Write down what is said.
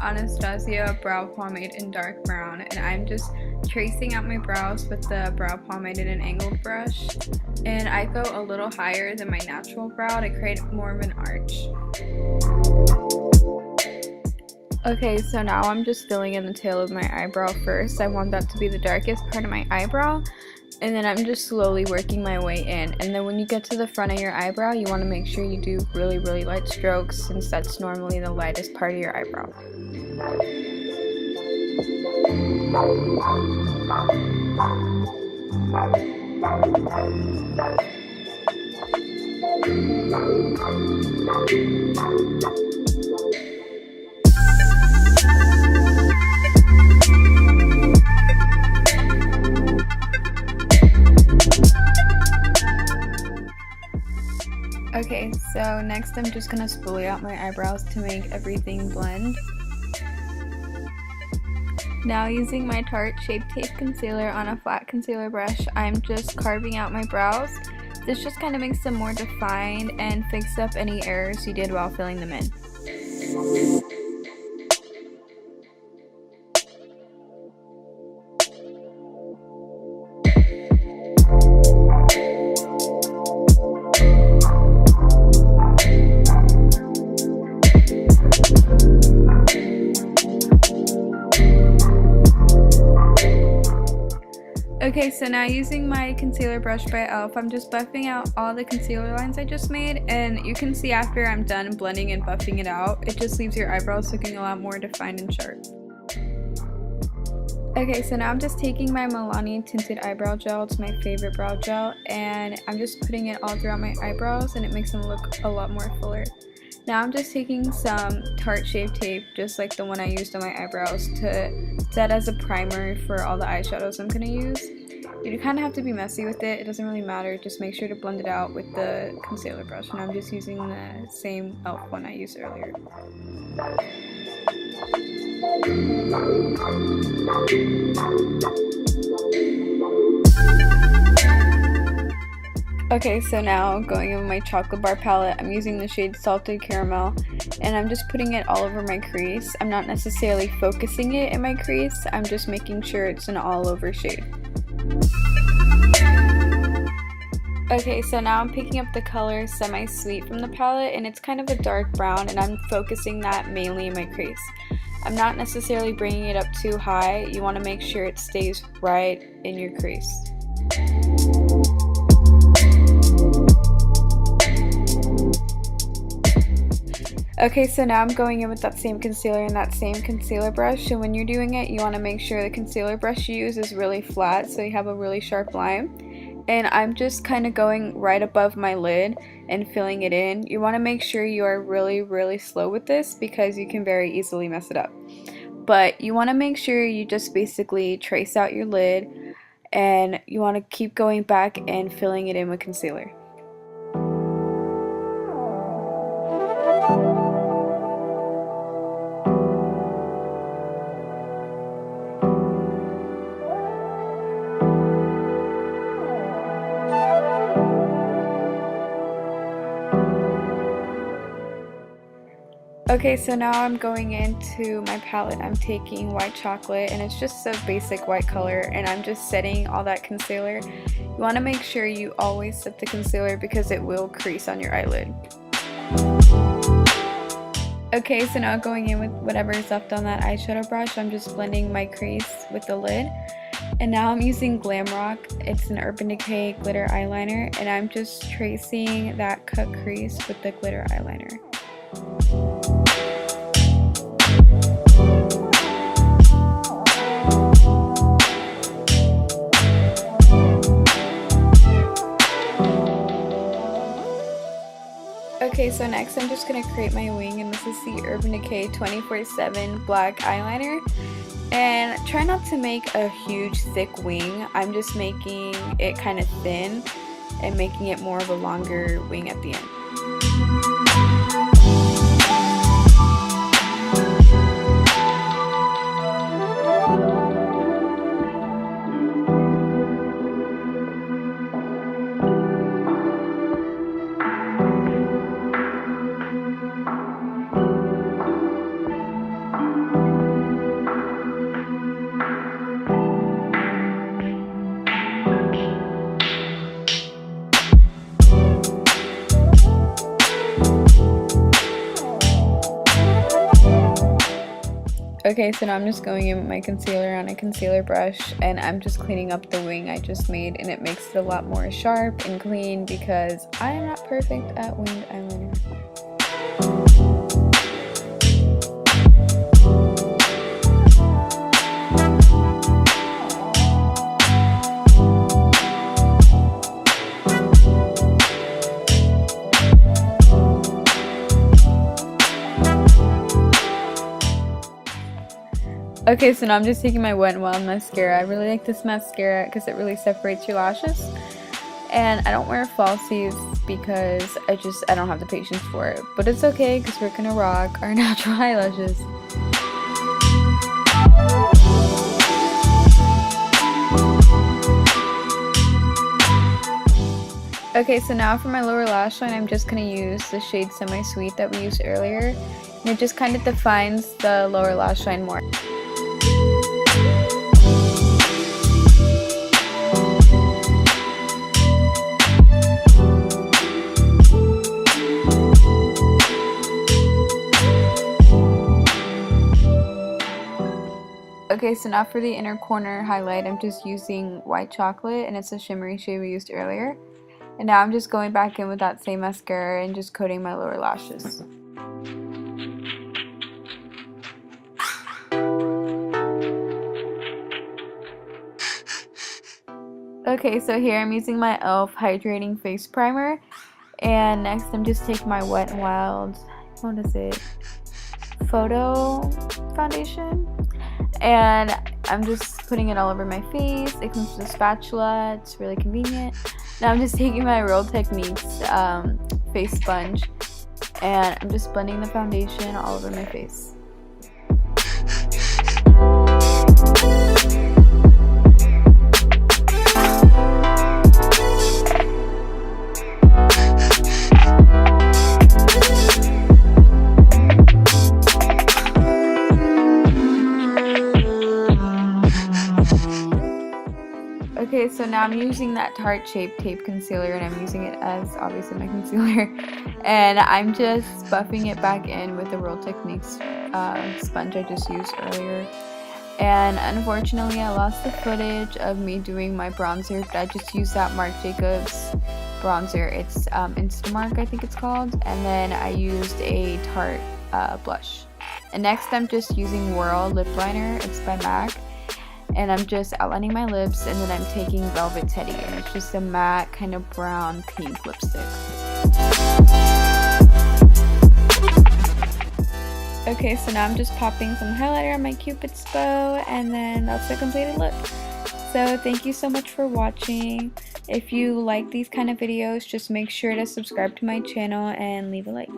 Anastasia brow pomade in dark brown, and I'm just tracing out my brows with the brow pomade in an angled brush. And I go a little higher than my natural brow to create more of an arch. Okay, so now I'm just filling in the tail of my eyebrow first. I want that to be the darkest part of my eyebrow. And then I'm just slowly working my way in. And then when you get to the front of your eyebrow, you want to make sure you do really, really light strokes, since that's normally the lightest part of your eyebrow. Okay, so next I'm just going to spoolie out my eyebrows to make everything blend. Now using my Tarte Shape Tape Concealer on a flat concealer brush, I'm just carving out my brows. This just kind of makes them more defined and fix up any errors you did while filling them in. Okay, so now using my concealer brush by e.l.f., I'm just buffing out all the concealer lines I just made, and you can see after I'm done blending and buffing it out, it just leaves your eyebrows looking a lot more defined and sharp. Okay, so now I'm just taking my Milani Tinted Eyebrow Gel. It's my favorite brow gel, and I'm just putting it all throughout my eyebrows, and it makes them look a lot more fuller. Now I'm just taking some Tarte Shape Tape, just like the one I used on my eyebrows, to set as a primer for all the eyeshadows I'm going to use. You kind of have to be messy with it, it doesn't really matter, just make sure to blend it out with the concealer brush, and I'm just using the same e.l.f. one I used earlier. Okay, so now going in with my chocolate bar palette, I'm using the shade Salted Caramel, and I'm just putting it all over my crease. I'm not necessarily focusing it in my crease, I'm just making sure it's an all over shade. Okay, so now I'm picking up the color Semi-Sweet from the palette, and it's kind of a dark brown, and I'm focusing that mainly in my crease. I'm not necessarily bringing it up too high, you want to make sure it stays right in your crease. Okay, so now I'm going in with that same concealer and that same concealer brush, and when you're doing it, you want to make sure the concealer brush you use is really flat so you have a really sharp line. And I'm just kind of going right above my lid and filling it in. You want to make sure you are really, really slow with this because you can very easily mess it up. But you want to make sure you just basically trace out your lid, and you want to keep going back and filling it in with concealer. Okay, so now I'm going into my palette. I'm taking white chocolate, and it's just a basic white color, and I'm just setting all that concealer. You want to make sure you always set the concealer because it will crease on your eyelid. Okay, so now going in with whatever is left on that eyeshadow brush, I'm just blending my crease with the lid. And now I'm using Glam Rock. It's an Urban Decay glitter eyeliner, and I'm just tracing that cut crease with the glitter eyeliner. Okay, so next I'm just going to create my wing, and this is the Urban Decay 24/7 black eyeliner. And try not to make a huge thick wing, I'm just making it kind of thin and making it more of a longer wing at the end. Okay, so now I'm just going in with my concealer on a concealer brush, and I'm just cleaning up the wing I just made, and it makes it a lot more sharp and clean because I am not perfect at winged eyeliner. Okay, so now I'm just taking my Wet n Wild mascara. I really like this mascara because it really separates your lashes. And I don't wear falsies because I don't have the patience for it. But it's okay because we're gonna rock our natural eyelashes. Okay, so now for my lower lash line, I'm just gonna use the shade Semi Sweet that we used earlier. And it just kind of defines the lower lash line more. Okay, so now for the inner corner highlight, I'm just using white chocolate, and it's a shimmery shade we used earlier. And now I'm just going back in with that same mascara and just coating my lower lashes. Okay, so here I'm using my e.l.f. Hydrating Face Primer. And next I'm just taking my Wet n Wild, what is it? Photo Foundation. And I'm just putting it all over my face. It comes with a spatula. It's really convenient. Now I'm just taking my Real Techniques face sponge, and I'm just blending the foundation all over my face. Okay, so now I'm using that Tarte Shape Tape Concealer, and I'm using it as obviously my concealer. And I'm just buffing it back in with the Real Techniques sponge I just used earlier. And unfortunately, I lost the footage of me doing my bronzer, but I just used that Marc Jacobs bronzer. It's Instamarc, I think it's called. And then I used a Tarte blush. And next, I'm just using Whirl Lip Liner. It's by MAC. And I'm just outlining my lips, and then I'm taking Velvet Teddy, and it's just a matte kind of brown pink lipstick. Okay, so now I'm just popping some highlighter on my Cupid's bow, and then that's the completed look. So thank you so much for watching. If you like these kind of videos, just make sure to subscribe to my channel and leave a like.